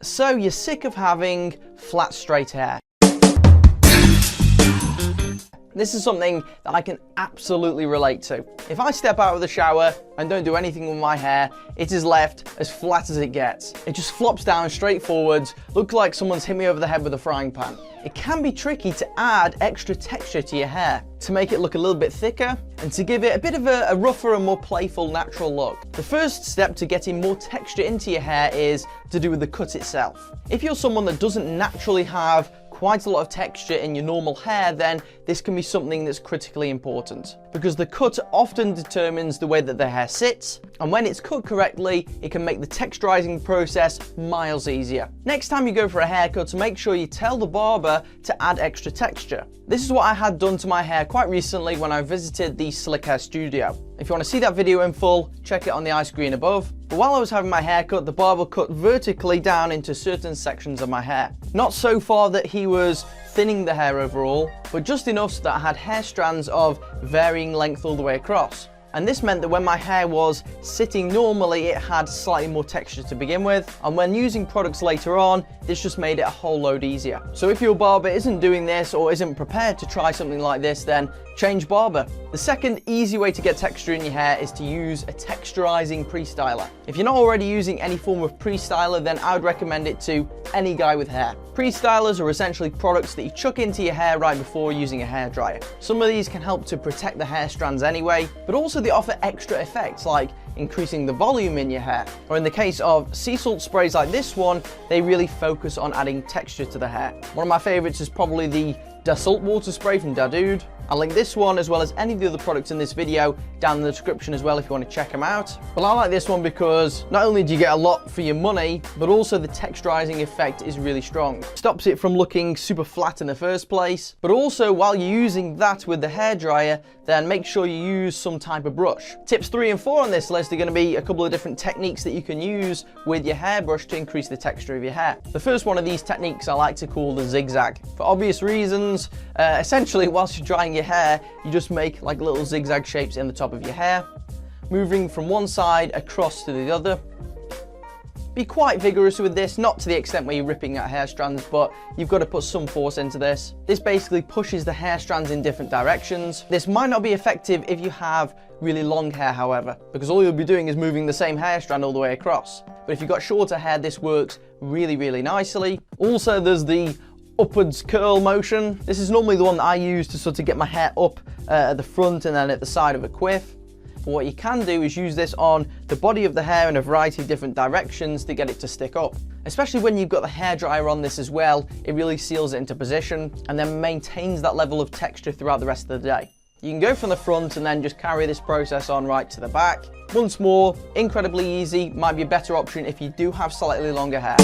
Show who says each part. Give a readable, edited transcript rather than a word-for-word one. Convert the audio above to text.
Speaker 1: So you're sick of having flat, straight hair. This is something that I can absolutely relate to. If I step out of the shower and don't do anything with my hair, it is left as flat as it gets. It just flops down straight forwards, looks like someone's hit me over the head with a frying pan. It can be tricky to add extra texture to your hair, to make it look a little bit thicker, and to give it a bit of a rougher and more playful, natural look. The first step to getting more texture into your hair is to do with the cut itself. If you're someone that doesn't naturally have quite a lot of texture in your normal hair, then this can be something that's critically important, because the cut often determines the way that the hair sits, and when it's cut correctly, it can make the texturizing process miles easier. Next time you go for a haircut, make sure you tell the barber to add extra texture. This is what I had done to my hair quite recently when I visited the Slick Hair studio. If you want to see that video in full, check it on the iScreen above. But while I was having my hair cut, the barber cut vertically down into certain sections of my hair. Not so far that he was thinning the hair overall, but just enough so that I had hair strands of varying length all the way across. And this meant that when my hair was sitting normally, it had slightly more texture to begin with. And when using products later on, this just made it a whole load easier. So if your barber isn't doing this or isn't prepared to try something like this, then change barber. The second easy way to get texture in your hair is to use a texturizing pre-styler. If you're not already using any form of pre-styler, then I would recommend it to any guy with hair. Pre-stylers are essentially products that you chuck into your hair right before using a hairdryer. Some of these can help to protect the hair strands anyway, but also they offer extra effects like increasing the volume in your hair. Or in the case of sea salt sprays like this one, they really focus on adding texture to the hair. One of my favorites is probably the Salt Water Spray from Dadude. I'll link this one as well as any of the other products in this video down in the description as well if you want to check them out. But I like this one because not only do you get a lot for your money, but also the texturizing effect is really strong. Stops it from looking super flat in the first place, but also while you're using that with the hairdryer, then make sure you use some type of brush. Tips 3 and 4 on this list are going to be a couple of different techniques that you can use with your hairbrush to increase the texture of your hair. The first one of these techniques I like to call the zigzag. For obvious reasons, essentially whilst you're drying your hair, you just make like little zigzag shapes in the top of your hair, moving from one side across to the other. Be quite vigorous with this, not to the extent where you're ripping out hair strands, but you've got to put some force into this. This basically pushes the hair strands in different directions. This might not be effective if you have really long hair, however, because all you'll be doing is moving the same hair strand all the way across. But if you've got shorter hair, this works really, really nicely. Also, there's the upwards curl motion. This is normally the one that I use to sort of get my hair up at the front and then at the side of a quiff. But what you can do is use this on the body of the hair in a variety of different directions to get it to stick up. Especially when you've got the hairdryer on this as well, it really seals it into position and then maintains that level of texture throughout the rest of the day. You can go from the front and then just carry this process on right to the back. Once more, incredibly easy, might be a better option if you do have slightly longer hair.